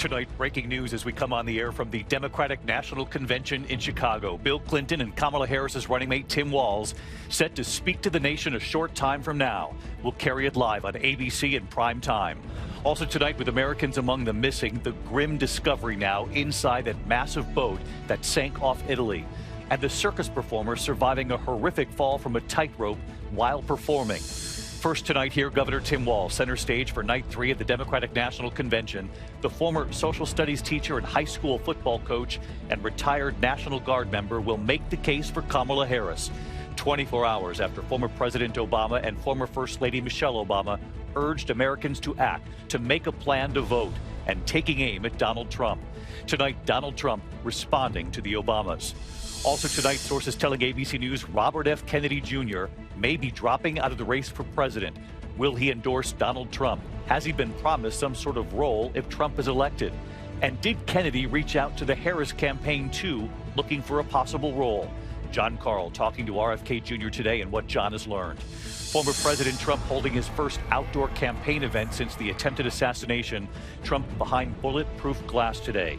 Tonight, breaking news as we come on the air from the Democratic National Convention in Chicago. Bill Clinton and Kamala Harris's running mate Tim Walz set to speak to the nation a short time from now. We'll carry it live on ABC in prime time. Also tonight, with Americans among the missing, the grim discovery now inside that massive boat that sank off Italy, and the circus performer surviving a horrific fall from a tightrope while performing. First tonight here, Governor Tim Walz, center stage for night 3 of the Democratic National Convention. The former social studies teacher and high school football coach and retired National Guard member will make the case for Kamala Harris 24 hours after former President Obama and former First Lady Michelle Obama urged Americans to act, to make a plan to vote, and taking aim at Donald Trump. Tonight, Donald Trump responding to the Obamas. Also tonight, sources telling ABC News Robert F. Kennedy Jr. may be dropping out of the race for president. Will he endorse Donald Trump? Has he been promised some sort of role if Trump is elected? And did Kennedy reach out to the Harris campaign too, looking for a possible role? John Carl talking to RFK Jr. today and what John has learned. Former President Trump holding his first outdoor campaign event since the attempted assassination. Trump behind bulletproof glass today.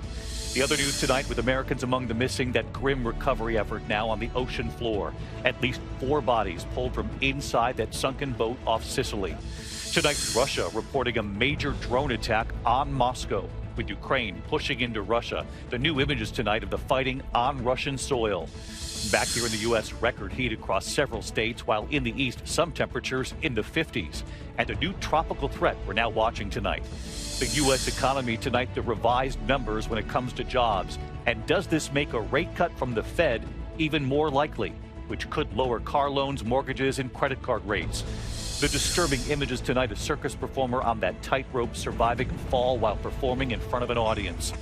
The other news tonight, with Americans among the missing, that grim recovery effort now on the ocean floor. At least 4 bodies pulled from inside that sunken boat off Sicily. Tonight, Russia reporting a major drone attack on Moscow, with Ukraine pushing into Russia. The new images tonight of the fighting on Russian soil. Back here in the U.S., record heat across several states, while in the east, some temperatures in the 50s. And a new tropical threat we're now watching tonight. The U.S. economy tonight, the revised numbers when it comes to jobs. And does this make a rate cut from the Fed even more likely, which could lower car loans, mortgages, and credit card rates? The disturbing images tonight, a circus performer on that tightrope surviving a fall while performing in front of an audience.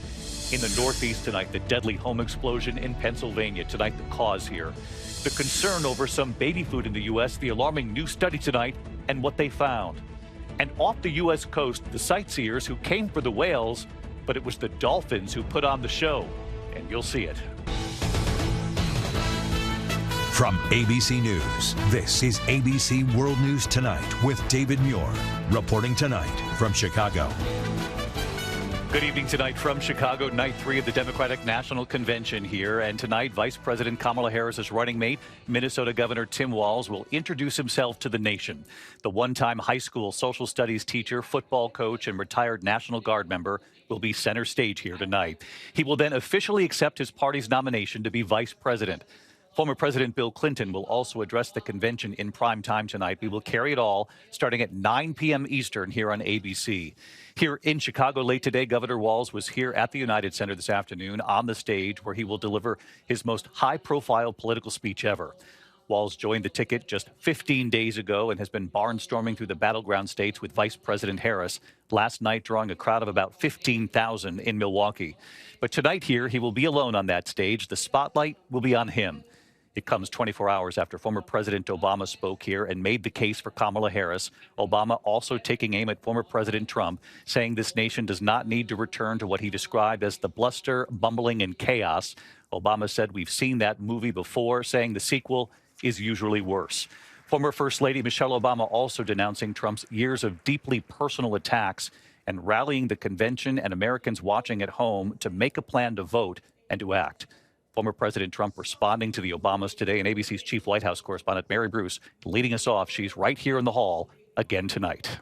In the Northeast tonight, the deadly home explosion in Pennsylvania. Tonight, the cause here. The concern over some baby food in the U.S., the alarming new study tonight, and what they found. And off the U.S. coast, the sightseers who came for the whales, but it was the dolphins who put on the show. And you'll see it. From ABC News, this is ABC World News Tonight with David Muir, reporting tonight from Chicago. Good evening tonight from Chicago, night 3 of the Democratic National Convention here. And tonight, Vice President Kamala Harris's running mate, Minnesota Governor Tim Walz, will introduce himself to the nation. The one-time high school social studies teacher, football coach, and retired National Guard member will be center stage here tonight. He will then officially accept his party's nomination to be vice president. Former President Bill Clinton will also address the convention in prime time tonight. We will carry it all starting at 9 p.m. Eastern here on ABC. Here in Chicago late today, Governor Walz was here at the United Center this afternoon on the stage where he will deliver his most high-profile political speech ever. Walz joined the ticket just 15 days ago and has been barnstorming through the battleground states with Vice President Harris, last night drawing a crowd of about 15,000 in Milwaukee. But tonight here, he will be alone on that stage. The spotlight will be on him. It comes 24 hours after former President Obama spoke here and made the case for Kamala Harris. Obama also taking aim at former President Trump, saying this nation does not need to return to what he described as the bluster, bumbling, and chaos. Obama said we've seen that movie before, saying the sequel is usually worse. Former First Lady Michelle Obama also denouncing Trump's years of deeply personal attacks and rallying the convention and Americans watching at home to make a plan to vote and to act. Former President Trump responding to the Obamas today, and ABC's chief White House correspondent Mary Bruce leading us off. She's right here in the hall again tonight.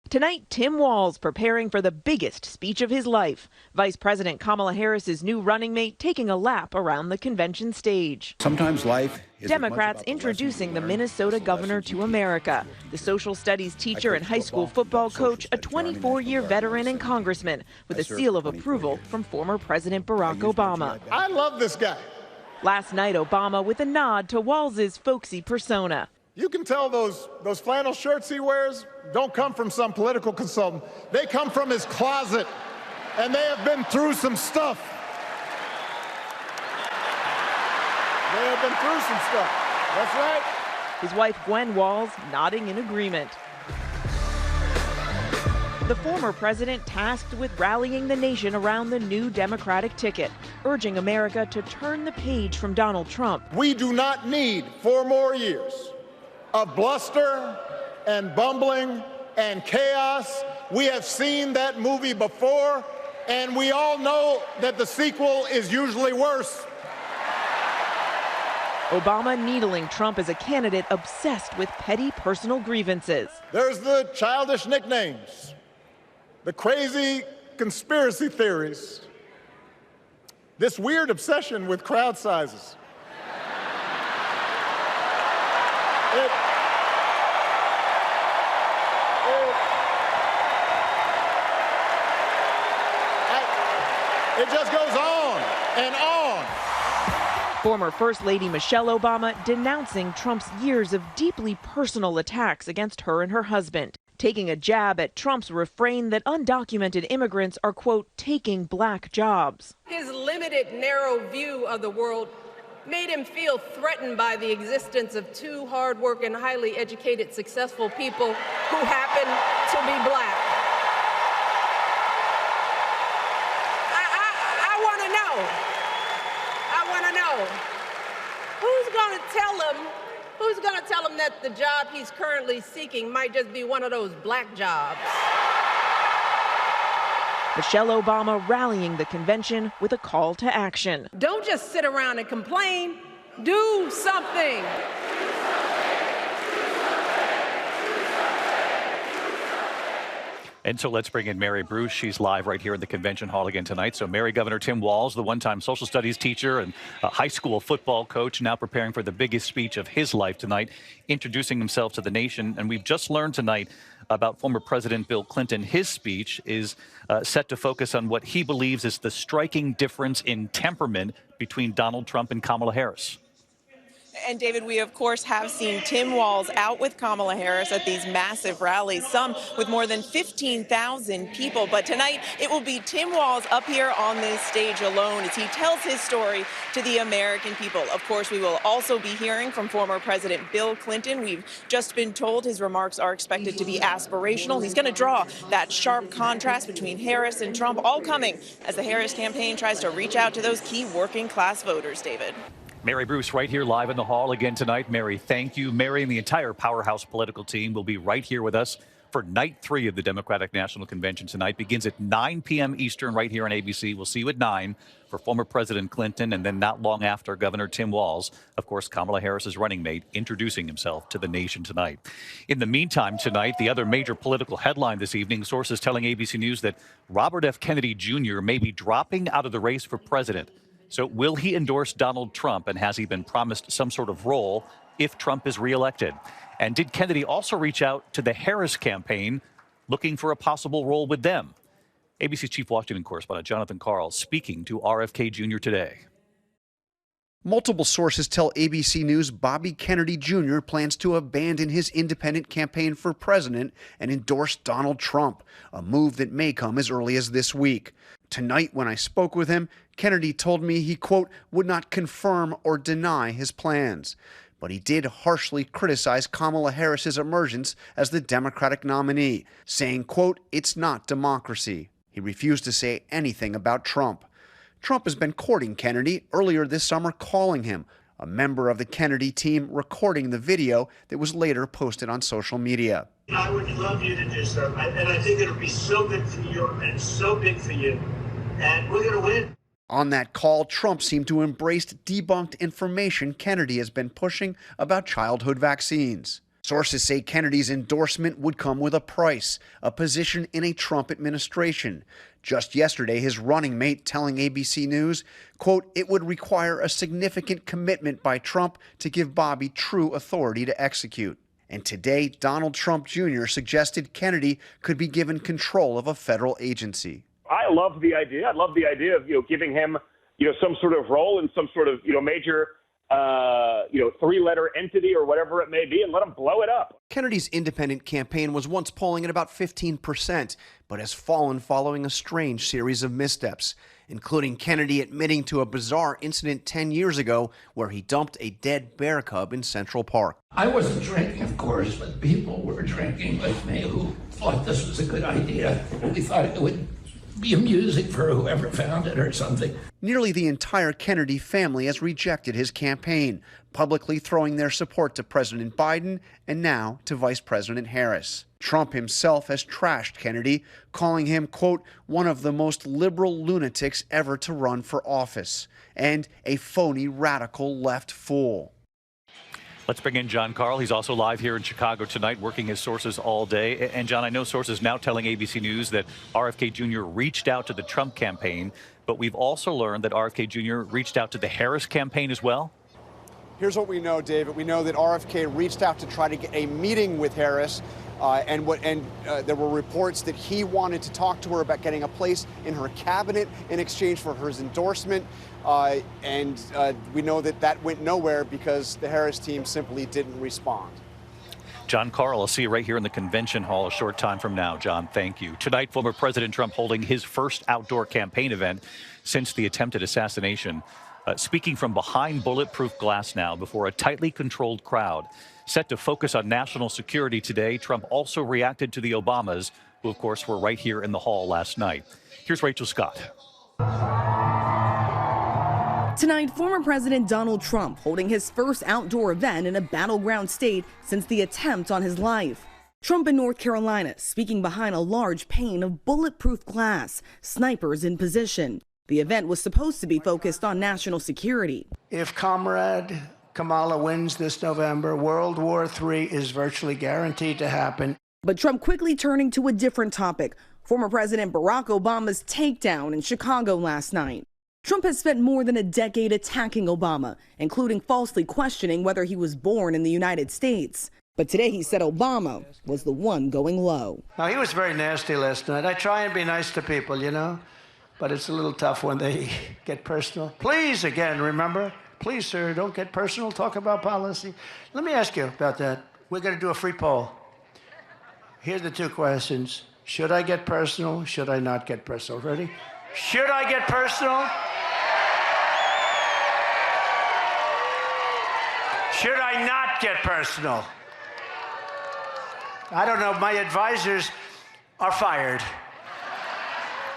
Tonight, Tim Walz preparing for the biggest speech of his life. Vice President Kamala Harris's new running mate taking a lap around the convention stage. Sometimes life is Democrats introducing the Minnesota governor to America. The social studies teacher and high school football coach, a 24-year veteran and congressman, with a seal of approval from former President Barack Obama. I love this guy. Last night, Obama with a nod to Walz's folksy persona. You can tell those flannel shirts he wears don't come from some political consultant. They come from his closet, and they have been through some stuff. They have been through some stuff. That's right. His wife, Gwen Walz, nodding in agreement. The former president tasked with rallying the nation around the new Democratic ticket, urging America to turn the page from Donald Trump. We do not need 4 more years of bluster and bumbling and chaos. We have seen that movie before, And we all know that the sequel is usually worse. Obama needling Trump as a candidate obsessed with petty personal grievances. There's the childish nicknames, the crazy conspiracy theories, this weird obsession with crowd sizes. It just goes on and on. Former First Lady Michelle Obama denouncing Trump's years of deeply personal attacks against her and her husband, taking a jab at Trump's refrain that undocumented immigrants are, quote, taking black jobs. His limited, narrow view of the world made him feel threatened by the existence of two hard-working, highly educated, successful people who happen to be black. I want to know who's going to tell him that the job he's currently seeking might just be one of those black jobs. Michelle Obama rallying the convention with a call to action. Don't just sit around and complain. Do something. And so let's bring in Mary Bruce. She's live right here in the convention hall again tonight. So Mary, Governor Tim Walz, the one-time social studies teacher and a high school football coach, now preparing for the biggest speech of his life tonight, introducing himself to the nation. And we've just learned tonight about former President Bill Clinton. His speech is set to focus on what he believes is the striking difference in temperament between Donald Trump and Kamala Harris. And David, we of course have seen Tim Walz out with Kamala Harris at these massive rallies, some with more than 15,000 people. But tonight it will be Tim Walz up here on this stage alone as he tells his story to the American people. Of course, we will also be hearing from former President Bill Clinton. We've just been told his remarks are expected to be aspirational. He's going to draw that sharp contrast between Harris and Trump, all coming as the Harris campaign tries to reach out to those key working class voters, David. Mary Bruce right here live in the hall again tonight. Mary, thank you. Mary and the entire Powerhouse political team will be right here with us for night 3 of the Democratic National Convention tonight. Begins at 9 p.m. Eastern right here on ABC. We'll see you at 9 for former President Clinton, and then not long after, Governor Tim Walz, of course, Kamala Harris's running mate, introducing himself to the nation tonight. In the meantime tonight, the other major political headline this evening, sources telling ABC News that Robert F. Kennedy Jr. may be dropping out of the race for president. So will he endorse Donald Trump, and has he been promised some sort of role if Trump is reelected? And did Kennedy also reach out to the Harris campaign looking for a possible role with them? ABC's chief Washington correspondent Jonathan Karl speaking to RFK Jr. today. Multiple sources tell ABC News Bobby Kennedy Jr. plans to abandon his independent campaign for president and endorse Donald Trump, a move that may come as early as this week. Tonight, when I spoke with him, Kennedy told me he, quote, would not confirm or deny his plans. But he did harshly criticize Kamala Harris's emergence as the Democratic nominee, saying, quote, it's not democracy. He refused to say anything about Trump. Trump has been courting Kennedy, earlier this summer calling him, a member of the Kennedy team recording the video that was later posted on social media. I would love you to do so, and I think it'll be so good for you and so big for you, and we're going to win. On that call, Trump seemed to embrace debunked information Kennedy has been pushing about childhood vaccines. Sources say Kennedy's endorsement would come with a price, a position in a Trump administration. Just yesterday, his running mate telling ABC News, quote, it would require a significant commitment by Trump to give Bobby true authority to execute. And today, Donald Trump Jr. suggested Kennedy could be given control of a federal agency. I love the idea. I love the idea of, giving him, some sort of role in some sort of, major, 3-letter entity or whatever it may be, and let him blow it up. Kennedy's independent campaign was once polling at about 15%, but has fallen following a strange series of missteps, including Kennedy admitting to a bizarre incident 10 years ago where he dumped a dead bear cub in Central Park. I wasn't drinking, of course, but people were drinking with me who thought this was a good idea. We thought it would be amusing for whoever found it or something. Nearly the entire Kennedy family has rejected his campaign, publicly throwing their support to President Biden and now to Vice President Harris. Trump himself has trashed Kennedy, calling him, quote, one of the most liberal lunatics ever to run for office, and a phony radical left fool. Let's bring in John Carl. He's also live here in Chicago tonight, working his sources all day. And John, I know sources now telling ABC News that RFK Jr. reached out to the Trump campaign, but we've also learned that RFK Jr. reached out to the Harris campaign as well. Here's what we know, David. We know that RFK reached out to try to get a meeting with Harris, and there were reports that he wanted to talk to her about getting a place in her cabinet in exchange for her endorsement. And we know that that went nowhere because the Harris team simply didn't respond. John Carl, I'll see you right here in the convention hall a short time from now. John, thank you. Tonight, former President Trump holding his first outdoor campaign event since the attempted assassination. Speaking from behind bulletproof glass now before a tightly controlled crowd. Set to focus on national security today, Trump also reacted to the Obamas, who, of course, were right here in the hall last night. Here's Rachel Scott. Tonight, former President Donald Trump holding his first outdoor event in a battleground state since the attempt on his life. Trump in North Carolina speaking behind a large pane of bulletproof glass, snipers in position. The event was supposed to be focused on national security. If Comrade Kamala wins this November, World War III is virtually guaranteed to happen. But Trump quickly turning to a different topic, former President Barack Obama's takedown in Chicago last night. Trump has spent more than a decade attacking Obama, including falsely questioning whether he was born in the United States. But today he said Obama was the one going low. Now, he was very nasty last night. I try and be nice to people, you know, but it's a little tough when they get personal. Please, again, remember, please, sir, don't get personal. Talk about policy. Let me ask you about that. We're going to do a free poll. Here's the two questions. Should I get personal? Should I not get personal? Ready? Should I get personal? Should I not get personal? I don't know. My advisors are fired.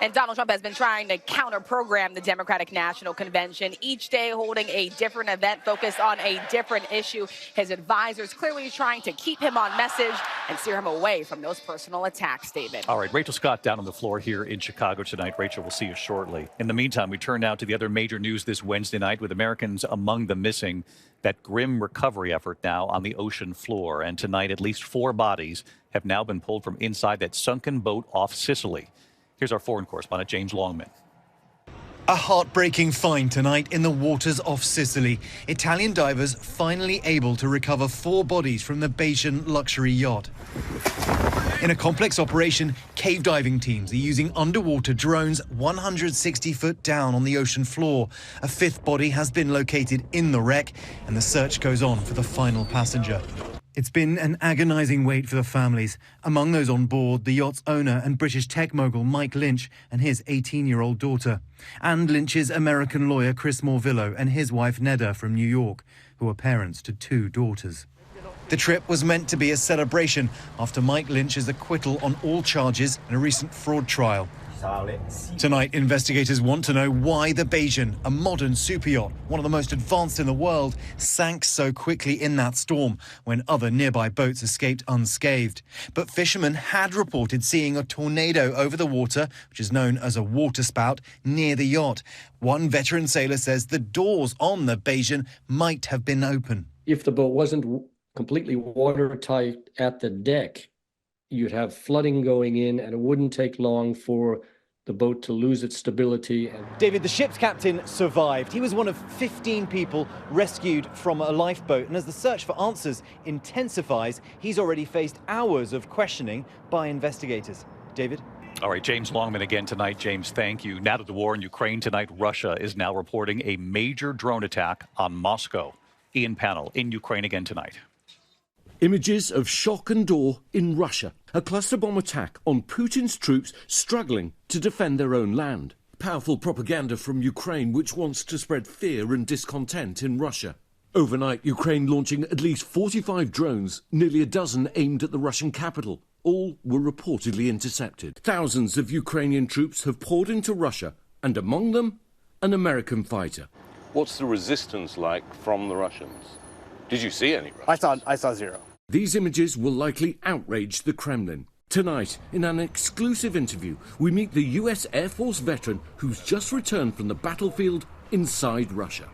And Donald Trump has been trying to counter-program the Democratic National Convention, each day holding a different event focused on a different issue. His advisors clearly trying to keep him on message and steer him away from those personal attacks, David. All right, Rachel Scott down on the floor here in Chicago tonight. Rachel, we'll see you shortly. In the meantime, we turn now to the other major news this Wednesday night with Americans among the missing. That grim recovery effort now on the ocean floor. And tonight, at least 4 bodies have now been pulled from inside that sunken boat off Sicily. Here's our foreign correspondent, James Longman. A heartbreaking find tonight in the waters off Sicily. Italian divers finally able to recover 4 bodies from the Bayesian luxury yacht. In a complex operation, cave diving teams are using underwater drones 160 foot down on the ocean floor. A 5th body has been located in the wreck, and the search goes on for the final passenger. It's been an agonizing wait for the families. Among those on board, the yacht's owner and British tech mogul Mike Lynch and his 18-year-old daughter. And Lynch's American lawyer Chris Morvillo and his wife Neda from New York, who are parents to 2 daughters. The trip was meant to be a celebration after Mike Lynch's acquittal on all charges in a recent fraud trial. Tonight, investigators want to know why the Bayesian, a modern superyacht, one of the most advanced in the world, sank so quickly in that storm when other nearby boats escaped unscathed. But fishermen had reported seeing a tornado over the water, which is known as a waterspout, near the yacht. One veteran sailor says the doors on the Bayesian might have been open. If the boat wasn't completely watertight at the deck, you'd have flooding going in, and it wouldn't take long for the boat to lose its stability. David, the ship's captain survived. He was one of 15 people rescued from a lifeboat, and as the search for answers intensifies, he's already faced hours of questioning by investigators. David? All right, James Longman again tonight. James, thank you. Now to the war in Ukraine tonight, Russia is now reporting a major drone attack on Moscow. Ian Pannell in Ukraine again tonight. Images of shock and awe in Russia. A cluster bomb attack on Putin's troops struggling to defend their own land. Powerful propaganda from Ukraine which wants to spread fear and discontent in Russia. Overnight, Ukraine launching at least 45 drones, nearly a dozen aimed at the Russian capital. All were reportedly intercepted. Thousands of Ukrainian troops have poured into Russia, and among them, an American fighter. What's the resistance like from the Russians? Did you see any Russians? I saw zero. These images will likely outrage the Kremlin. Tonight, in an exclusive interview, we meet the US Air Force veteran who's just returned from the battlefield inside Russia.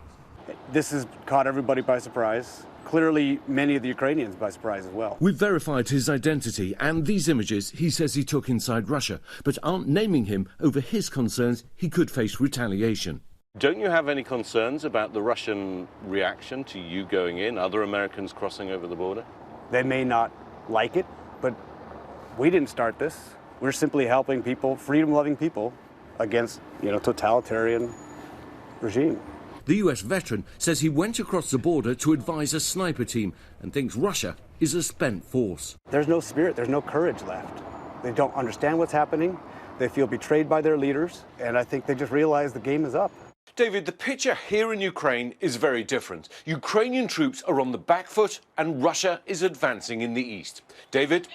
This has caught everybody by surprise. Clearly, many of the Ukrainians by surprise as well. We've verified his identity and these images he says he took inside Russia, but aren't naming him over his concerns he could face retaliation. Don't you have any concerns about the Russian reaction to you going in, other Americans crossing over the border? They may not like it, but we didn't start this. We're simply helping people, freedom-loving people, against, totalitarian regime. The US veteran says he went across the border to advise a sniper team and thinks Russia is a spent force. There's no spirit, there's no courage left. They don't understand what's happening. They feel betrayed by their leaders, and I think they just realize the game is up. David, the picture here in Ukraine is very different. Ukrainian troops are on the back foot and Russia is advancing in the east. David?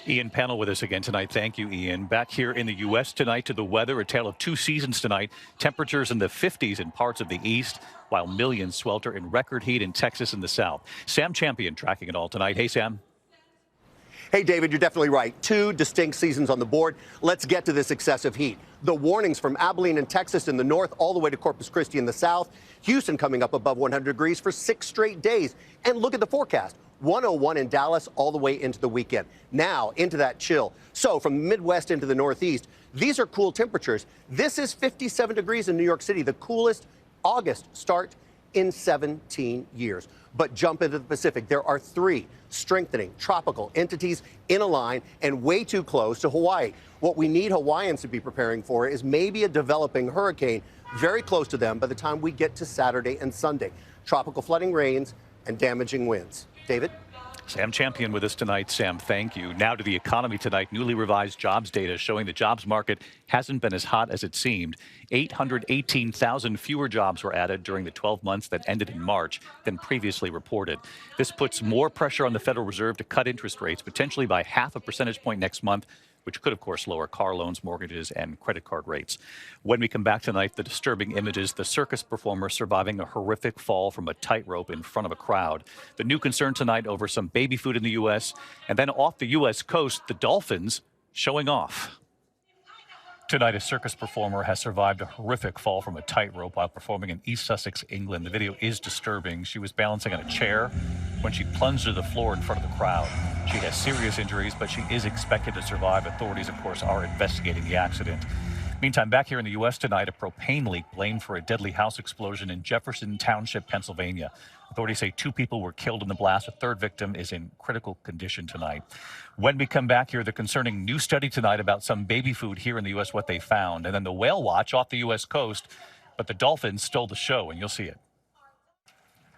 Ian Pannell with us again tonight. Thank you, Ian. Back here in the U.S. tonight to the weather, a tale of two seasons tonight. Temperatures in the 50s in parts of the east, while millions swelter in record heat in Texas and the south. Sam Champion tracking it all tonight. Hey, Sam. Hey, David, you're definitely right. Two distinct seasons on the board. Let's get to this excessive heat. The warnings from Abilene in Texas in the north all the way to Corpus Christi in the south. Houston coming up above 100 degrees for 6 straight days. And look at the forecast. 101 in Dallas all the way into the weekend. Now into that chill. So from the Midwest into the Northeast, these are cool temperatures. This is 57 degrees in New York City, the coolest August start in 17 years. But jump into the Pacific. There are 3 strengthening tropical entities in a line and way too close to Hawaii. What we need Hawaiians to be preparing for is maybe a developing hurricane very close to them by the time we get to Saturday and Sunday. Tropical flooding rains and damaging winds. David? Sam Champion with us tonight. Sam, thank you. Now to the economy tonight. Newly revised jobs data showing the jobs market hasn't been as hot as it seemed. 818,000 fewer jobs were added during the 12 months that ended in March than previously reported. This puts more pressure on the Federal Reserve to cut interest rates, potentially by 0.5 percentage point next month, which could, of course, lower car loans, mortgages, and credit card rates. When we come back tonight, the disturbing images, the circus performer surviving a horrific fall from a tightrope in front of a crowd. The new concern tonight over some baby food in the U.S., and then off the U.S. coast, the Dolphins showing off. Tonight, a circus performer has survived a horrific fall from a tightrope while performing in East Sussex, England. The video is disturbing. She was balancing on a chair when she plunged to the floor in front of the crowd. She has serious injuries, but she is expected to survive. Authorities, of course, are investigating the accident. Meantime, back here in the U.S. tonight, a propane leak blamed for a deadly house explosion in Jefferson Township, Pennsylvania. Authorities say 2 people were killed in the blast. A 3rd victim is in critical condition tonight. When we come back here, the concerning new study tonight about some baby food here in the U.S., what they found. And then the whale watch off the U.S. coast. But the Dolphins stole the show, and you'll see it.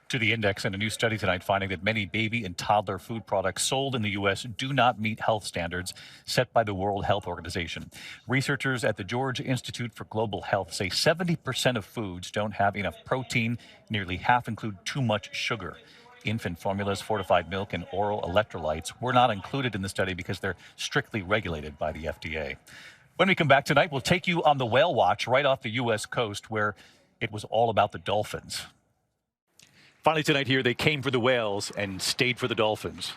To the index, and a new study tonight finding that many baby and toddler food products sold in the U.S. do not meet health standards set by the World Health Organization. Researchers at the Georgia Institute for Global Health say 70% of foods don't have enough protein. Nearly half include too much sugar. Infant formulas, fortified milk, and oral electrolytes were not included in the study because they're strictly regulated by the FDA. When we come back tonight, we'll take you on the whale watch right off the U.S. coast where it was all about the dolphins. Finally tonight here, they came for the whales and stayed for the dolphins.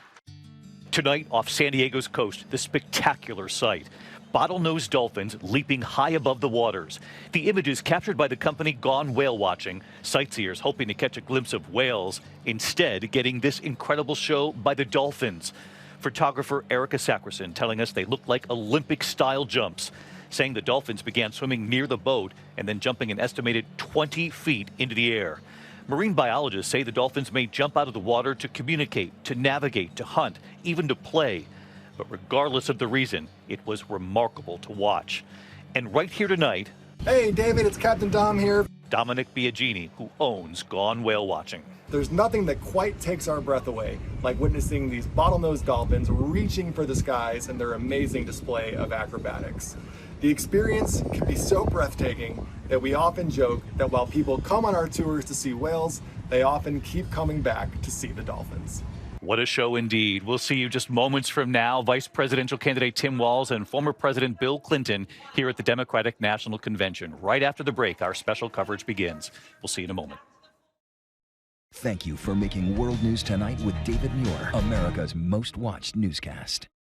Tonight off San Diego's coast, the spectacular sight. Bottlenose dolphins leaping high above the waters. The images captured by the company Gone Whale Watching. Sightseers hoping to catch a glimpse of whales, instead getting this incredible show by the dolphins. Photographer Erica Sackerson telling us they look like Olympic-style jumps, saying the dolphins began swimming near the boat and then jumping an estimated 20 feet into the air. Marine biologists say the dolphins may jump out of the water to communicate, to navigate, to hunt, even to play. But regardless of the reason, it was remarkable to watch. And right here tonight... Hey, David, it's Captain Dom here. Dominic Biagini, who owns Gone Whale Watching. There's nothing that quite takes our breath away, like witnessing these bottlenose dolphins reaching for the skies in their amazing display of acrobatics. The experience can be so breathtaking that we often joke that while people come on our tours to see whales, they often keep coming back to see the dolphins. What a show indeed. We'll see you just moments from now. Vice presidential candidate Tim Walz and former President Bill Clinton here at the Democratic National Convention. Right after the break, our special coverage begins. We'll see you in a moment. Thank you for making World News Tonight with David Muir, America's most watched newscast.